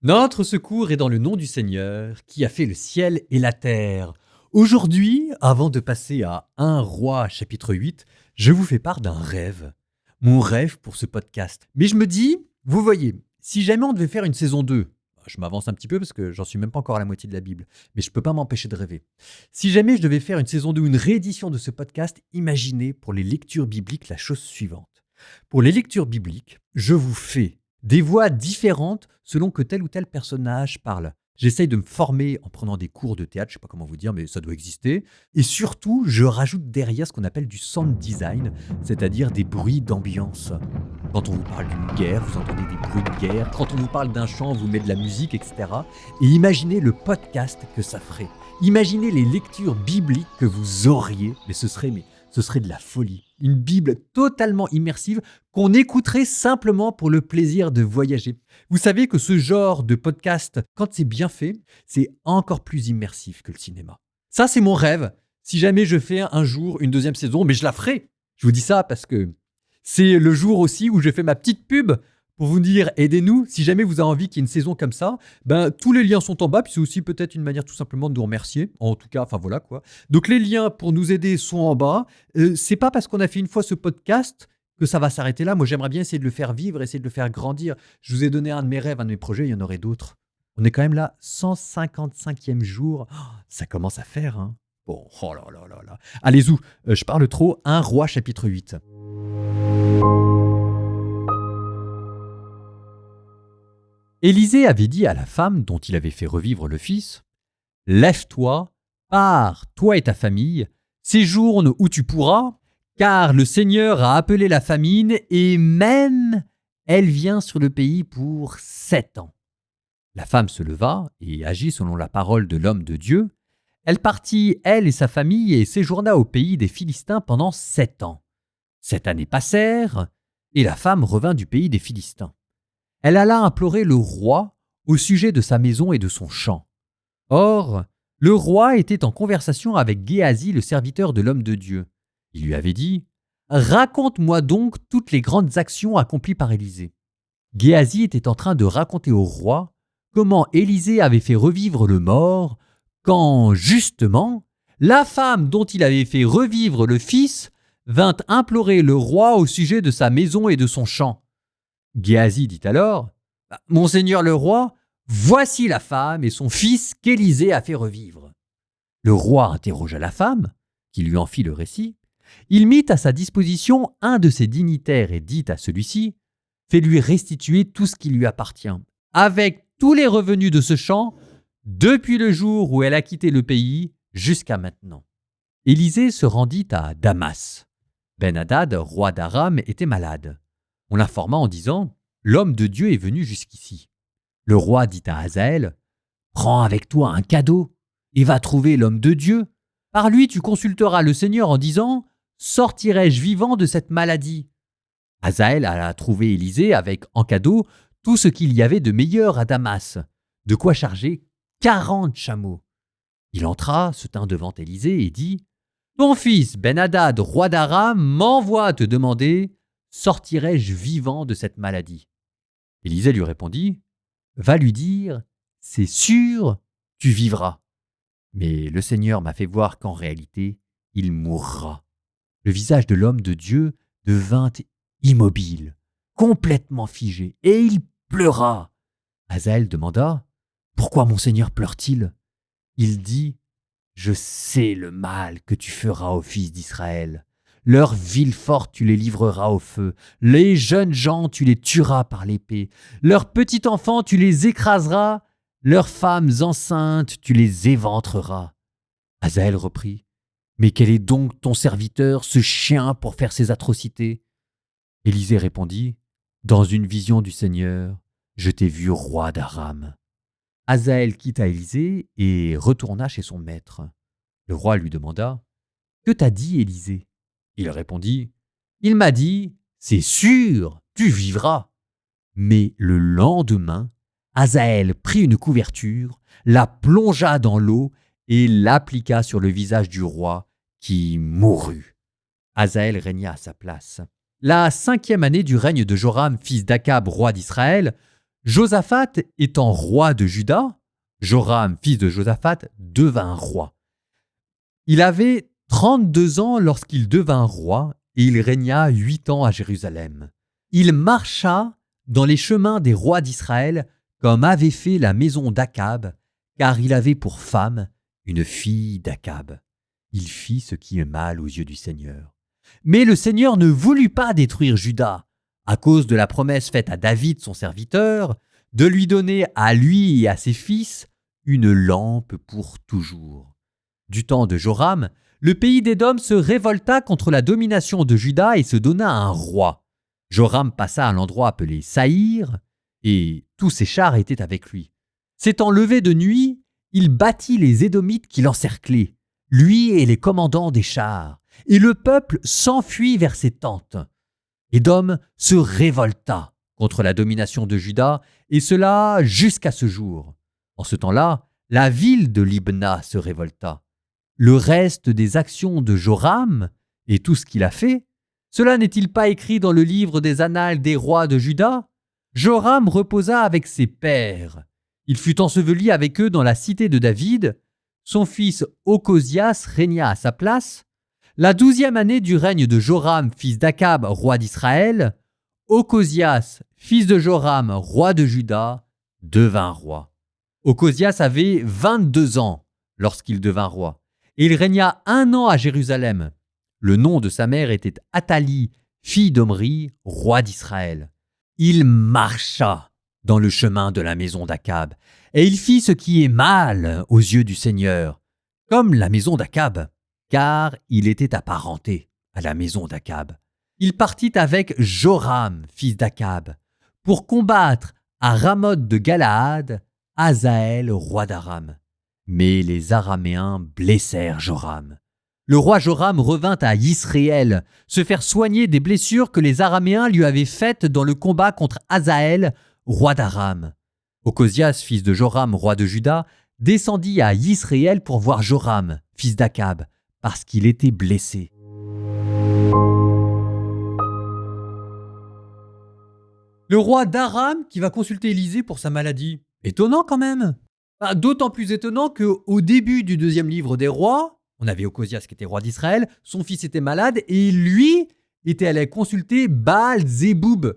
Notre secours est dans le nom du Seigneur qui a fait le ciel et la terre. Aujourd'hui, avant de passer à 1 Roi chapitre 8, je vous fais part d'un rêve. Mon rêve pour ce podcast. Mais je me dis, vous voyez, si jamais on devait faire une saison 2, je m'avance un petit peu parce que j'en suis même pas encore à la moitié de la Bible, mais je peux pas m'empêcher de rêver. Si jamais je devais faire une saison 2 ou une réédition de ce podcast, imaginez pour les lectures bibliques la chose suivante. Pour les lectures bibliques, je vous fais des voix différentes selon que tel ou tel personnage parle. J'essaye de me former en prenant des cours de théâtre, je ne sais pas comment vous dire, mais ça doit exister. Et surtout, je rajoute derrière ce qu'on appelle du sound design, c'est-à-dire des bruits d'ambiance. Quand on vous parle d'une guerre, vous entendez des bruits de guerre. Quand on vous parle d'un chant, on vous met de la musique, etc. Et imaginez le podcast que ça ferait. Imaginez les lectures bibliques que vous auriez, mais ce serait de la folie. Une Bible totalement immersive qu'on écouterait simplement pour le plaisir de voyager. Vous savez que ce genre de podcast, quand c'est bien fait, c'est encore plus immersif que le cinéma. Ça, c'est mon rêve. Si jamais je fais un jour une deuxième saison, mais je la ferai. Je vous dis ça parce que c'est le jour aussi où je fais ma petite pub pour vous dire aidez-nous. Si jamais vous avez envie qu'il y ait une saison comme ça, tous les liens sont en bas. Puis c'est aussi peut-être une manière tout simplement de nous remercier. En tout cas, enfin voilà quoi. Donc les liens pour nous aider sont en bas. C'est pas parce qu'on a fait une fois ce podcast que ça va s'arrêter là. Moi, j'aimerais bien essayer de le faire vivre, essayer de le faire grandir. Je vous ai donné un de mes rêves, un de mes projets. Il y en aurait d'autres. On est quand même là, 155e jour. Oh, ça commence à faire, hein. Bon, oh là là là là. Allez-y, je parle trop. 1 Roi chapitre 8. Élisée avait dit à la femme dont il avait fait revivre le fils, « Lève-toi, pars, toi et ta famille, séjourne où tu pourras, car le Seigneur a appelé la famine et même elle vient sur le pays pour 7 ans. » La femme se leva et agit selon la parole de l'homme de Dieu. Elle partit, elle et sa famille, et séjourna au pays des Philistins pendant 7 ans. 7 années passèrent, et la femme revint du pays des Philistins. Elle alla implorer le roi au sujet de sa maison et de son champ. Or, le roi était en conversation avec Géasi, le serviteur de l'homme de Dieu. Il lui avait dit « Raconte-moi donc toutes les grandes actions accomplies par Élisée. » Géasi était en train de raconter au roi comment Élisée avait fait revivre le mort, quand, justement, la femme dont il avait fait revivre le fils vint implorer le roi au sujet de sa maison et de son champ. Géasi dit alors « Monseigneur le roi, voici la femme et son fils qu'Élisée a fait revivre. » Le roi interrogea la femme, qui lui en fit le récit. Il mit à sa disposition un de ses dignitaires et dit à celui-ci « Fais-lui restituer tout ce qui lui appartient, avec tous les revenus de ce champ, depuis le jour où elle a quitté le pays jusqu'à maintenant. » Élisée se rendit à Damas. Ben-Hadad, roi d'Aram, était malade. On l'informa en disant « L'homme de Dieu est venu jusqu'ici. » Le roi dit à Hazaël « Prends avec toi un cadeau et va trouver l'homme de Dieu. Par lui tu consulteras le Seigneur en disant « Sortirai-je vivant de cette maladie ?» Hazaël alla trouver Élisée avec en cadeau tout ce qu'il y avait de meilleur à Damas, de quoi charger 40 chameaux. Il entra, se tint devant Élisée et dit « Ton fils Ben-Hadad, roi d'Aram, m'envoie te demander « Sortirai-je vivant de cette maladie ?» Élisée lui répondit « Va lui dire « C'est sûr, tu vivras. » Mais le Seigneur m'a fait voir qu'en réalité, il mourra. » Le visage de l'homme de Dieu devint immobile, complètement figé, et il pleura. Hazaël demanda « Pourquoi mon Seigneur pleure-t-il » Il dit « Je sais le mal que tu feras aux fils d'Israël. Leurs villes fortes, tu les livreras au feu. Les jeunes gens, tu les tueras par l'épée. Leurs petits enfants, tu les écraseras. Leurs femmes enceintes, tu les éventreras. » Hazaël reprit « Mais quel est donc ton serviteur, ce chien, pour faire ces atrocités ?» Élisée répondit « Dans une vision du Seigneur, je t'ai vu roi d'Aram. » Hazaël quitta Élisée et retourna chez son maître. Le roi lui demanda « Que t'a dit Élisée ?» Il répondit « Il m'a dit « C'est sûr, tu vivras. » Mais le lendemain, Hazaël prit une couverture, la plongea dans l'eau et l'appliqua sur le visage du roi, qui mourut. Hazaël régna à sa place. La 5e année du règne de Joram, fils d'Akab, roi d'Israël, Josaphat étant roi de Juda, Joram, fils de Josaphat, devint roi. Il avait 32 ans lorsqu'il devint roi et il régna 8 ans à Jérusalem. Il marcha dans les chemins des rois d'Israël comme avait fait la maison d'Akab, car il avait pour femme une fille d'Akab. Il fit ce qui est mal aux yeux du Seigneur. Mais le Seigneur ne voulut pas détruire Juda, à cause de la promesse faite à David, son serviteur, de lui donner à lui et à ses fils une lampe pour toujours. Du temps de Joram, le pays d'Édom se révolta contre la domination de Juda et se donna un roi. Joram passa à l'endroit appelé Saïr, et tous ses chars étaient avec lui. S'étant levé de nuit, il battit les Édomites qui l'encerclaient, lui et les commandants des chars, et le peuple s'enfuit vers ses tentes. Édom se révolta contre la domination de Juda, et cela jusqu'à ce jour. En ce temps-là, la ville de Libna se révolta. Le reste des actions de Joram et tout ce qu'il a fait, cela n'est-il pas écrit dans le livre des annales des rois de Juda? Joram reposa avec ses pères. Il fut enseveli avec eux dans la cité de David. Son fils Ocosias régna à sa place. La 12e année du règne de Joram, fils d'Akab, roi d'Israël, Ocosias, fils de Joram, roi de Juda, devint roi. Ocosias avait 22 ans lorsqu'il devint roi, et il régna 1 an à Jérusalem. Le nom de sa mère était Athalie, fille d'Omri, roi d'Israël. Il marcha dans le chemin de la maison d'Akab, et il fit ce qui est mal aux yeux du Seigneur, comme la maison d'Akab, car il était apparenté à la maison d'Akab. Il partit avec Joram, fils d'Akab, pour combattre à Ramoth de Galaad, Hazaël, roi d'Aram. Mais les Araméens blessèrent Joram. Le roi Joram revint à Israël, se faire soigner des blessures que les Araméens lui avaient faites dans le combat contre Hazaël, roi d'Aram. Ocosias, fils de Joram, roi de Juda, descendit à Israël pour voir Joram, fils d'Akab, parce qu'il était blessé. Le roi d'Aram qui va consulter Élisée pour sa maladie. Étonnant quand même. D'autant plus étonnant qu'au début du 2e livre des rois, on avait Ocosias qui était roi d'Israël, son fils était malade et lui était allé consulter Baal-Zéboub,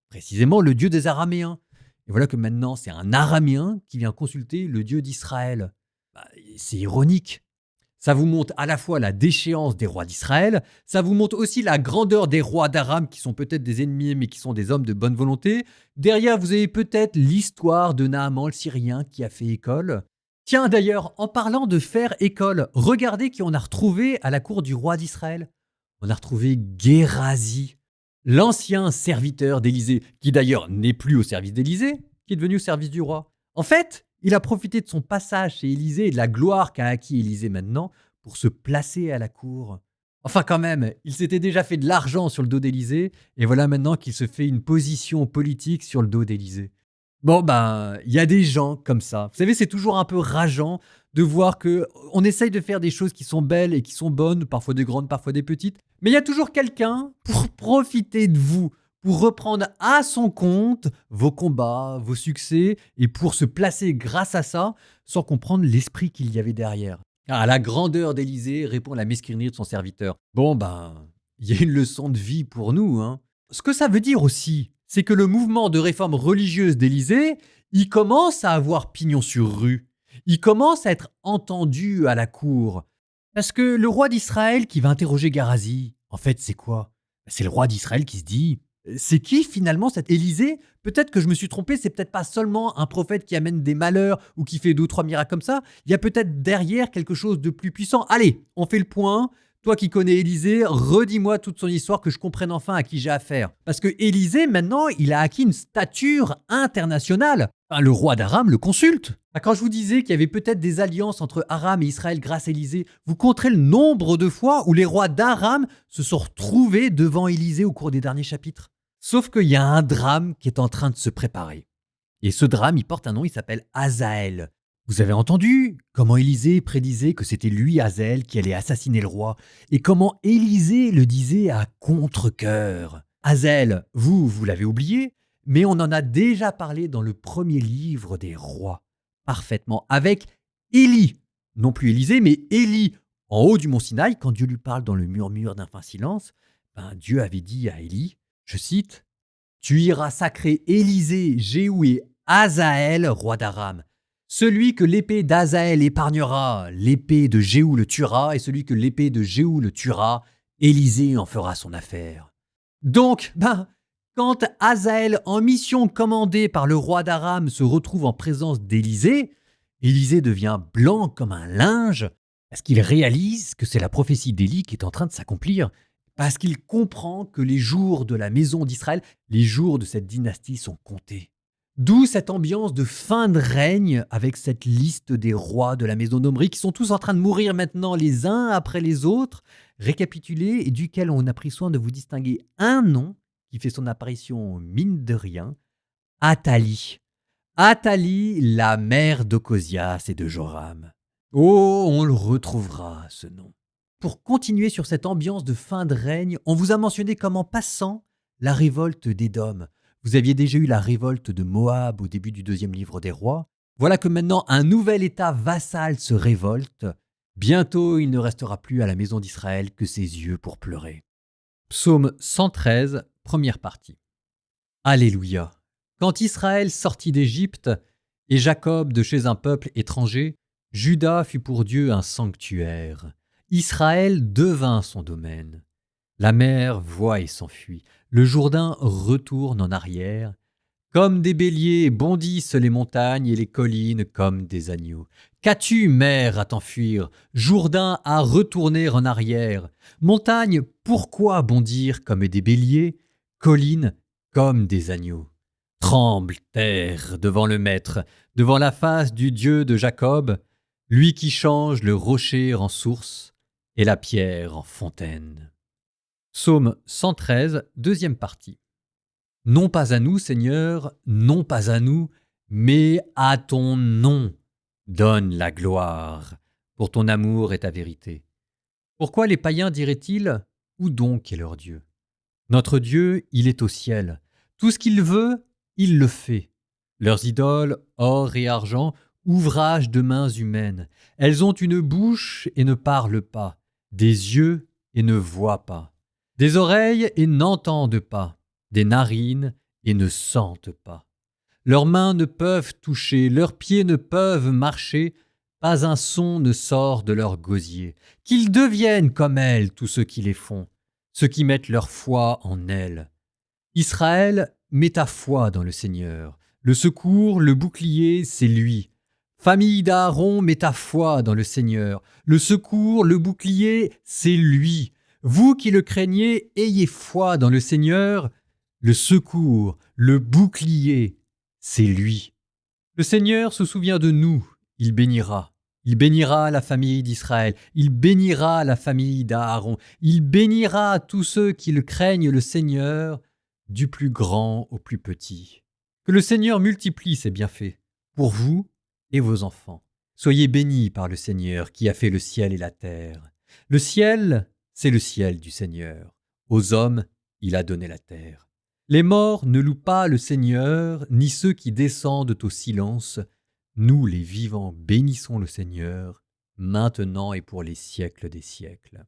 précisément le dieu des Araméens. Et voilà que maintenant c'est un Araméen qui vient consulter le dieu d'Israël. C'est ironique. Ça vous montre à la fois la déchéance des rois d'Israël, ça vous montre aussi la grandeur des rois d'Aram qui sont peut-être des ennemis mais qui sont des hommes de bonne volonté. Derrière, vous avez peut-être l'histoire de Naaman le Syrien qui a fait école. Tiens d'ailleurs, en parlant de faire école, regardez qui on a retrouvé à la cour du roi d'Israël. On a retrouvé Gérazi, l'ancien serviteur d'Élisée, qui d'ailleurs n'est plus au service d'Élisée, qui est devenu au service du roi. En fait, il a profité de son passage chez Élisée et de la gloire qu'a acquis Élisée maintenant pour se placer à la cour. Enfin quand même, il s'était déjà fait de l'argent sur le dos d'Élisée et voilà maintenant qu'il se fait une position politique sur le dos d'Élisée. Bon il y a des gens comme ça. Vous savez, c'est toujours un peu rageant de voir que on essaye de faire des choses qui sont belles et qui sont bonnes, parfois des grandes, parfois des petites, mais il y a toujours quelqu'un pour profiter de vous, pour reprendre à son compte vos combats, vos succès, et pour se placer grâce à ça, sans comprendre l'esprit qu'il y avait derrière. À la grandeur d'Élisée répond la mesquinerie de son serviteur. Il y a une leçon de vie pour nous. Ce que ça veut dire aussi, c'est que le mouvement de réforme religieuse d'Élisée, il commence à avoir pignon sur rue. Il commence à être entendu à la cour. Parce que le roi d'Israël qui va interroger Gérazi, en fait, c'est quoi? C'est le roi d'Israël qui se dit... C'est qui finalement cet Élisée? Peut-être que je me suis trompé, c'est peut-être pas seulement un prophète qui amène des malheurs ou qui fait 2 ou 3 miracles comme ça. Il y a peut-être derrière quelque chose de plus puissant. Allez, on fait le point. Toi qui connais Élisée, redis-moi toute son histoire que je comprenne enfin à qui j'ai affaire. Parce que Élisée, maintenant, il a acquis une stature internationale. Le roi d'Aram le consulte. Quand je vous disais qu'il y avait peut-être des alliances entre Aram et Israël grâce à Élisée, vous compterez le nombre de fois où les rois d'Aram se sont retrouvés devant Élisée au cours des derniers chapitres. Sauf qu'il y a un drame qui est en train de se préparer. Et ce drame, il porte un nom, il s'appelle Hazaël. Vous avez entendu comment Élisée prédisait que c'était lui, Hazaël, qui allait assassiner le roi, et comment Élisée le disait à contre-cœur. Hazaël, vous l'avez oublié, mais on en a déjà parlé dans le premier livre des rois, parfaitement, avec Élie, non plus Élisée, mais Élie, en haut du mont Sinaï, quand Dieu lui parle dans le murmure d'un fin silence, Dieu avait dit à Élie, je cite, « Tu iras sacrer Élisée, Jéhou et Hazaël, roi d'Aram. Celui que l'épée d'Hazaël épargnera, l'épée de Jéhou le tuera, et celui que l'épée de Jéhou le tuera, Élisée en fera son affaire. » Donc, quand Hazaël, en mission commandée par le roi d'Aram, se retrouve en présence d'Élisée, Élisée devient blanc comme un linge, parce qu'il réalise que c'est la prophétie d'Élie qui est en train de s'accomplir, parce qu'il comprend que les jours de la maison d'Israël, les jours de cette dynastie sont comptés. D'où cette ambiance de fin de règne avec cette liste des rois de la maison d'Omri qui sont tous en train de mourir maintenant les uns après les autres, récapitulés et duquel on a pris soin de vous distinguer un nom qui fait son apparition mine de rien, Athalie. Athalie, la mère d'Ocosias et de Joram. Oh, on le retrouvera, ce nom. Pour continuer sur cette ambiance de fin de règne, on vous a mentionné comme en passant la révolte d'Édom. Vous aviez déjà eu la révolte de Moab au début du deuxième livre des rois. Voilà que maintenant un nouvel État vassal se révolte. Bientôt, il ne restera plus à la maison d'Israël que ses yeux pour pleurer. Psaume 113, première partie. Alléluia. Quand Israël sortit d'Égypte et Jacob de chez un peuple étranger, Juda fut pour Dieu un sanctuaire. Israël devint son domaine. La mer voit et s'enfuit. Le Jourdain retourne en arrière. Comme des béliers bondissent les montagnes et les collines comme des agneaux. Qu'as-tu, mer, à t'enfuir? Jourdain à retourner en arrière. Montagne, pourquoi bondir comme des béliers? Collines comme des agneaux. Tremble, terre, devant le Maître, devant la face du Dieu de Jacob, lui qui change le rocher en source et la pierre en fontaine. Psaume 113, deuxième partie. Non pas à nous, Seigneur, non pas à nous, mais à ton nom donne la gloire, pour ton amour et ta vérité. Pourquoi les païens diraient-ils, où donc est leur Dieu? Notre Dieu, il est au ciel. Tout ce qu'il veut, il le fait. Leurs idoles, or et argent, ouvrage de mains humaines. Elles ont une bouche et ne parlent pas, des yeux et ne voient pas, des oreilles et n'entendent pas, des narines et ne sentent pas. Leurs mains ne peuvent toucher, leurs pieds ne peuvent marcher, pas un son ne sort de leur gosier. Qu'ils deviennent comme elles, tous ceux qui les font, ceux qui mettent leur foi en elles. Israël, mets ta foi dans le Seigneur. Le secours, le bouclier, c'est lui. Famille d'Aaron, mets ta foi dans le Seigneur. Le secours, le bouclier, c'est lui. Vous qui le craignez, ayez foi dans le Seigneur. Le secours, le bouclier, c'est lui. Le Seigneur se souvient de nous, il bénira. Il bénira la famille d'Israël, il bénira la famille d'Aaron, il bénira tous ceux qui le craignent le Seigneur, du plus grand au plus petit. Que le Seigneur multiplie ses bienfaits, pour vous et vos enfants. Soyez bénis par le Seigneur qui a fait le ciel et la terre. Le ciel, c'est le ciel du Seigneur. Aux hommes, il a donné la terre. Les morts ne louent pas le Seigneur, ni ceux qui descendent au silence. Nous, les vivants, bénissons le Seigneur, maintenant et pour les siècles des siècles.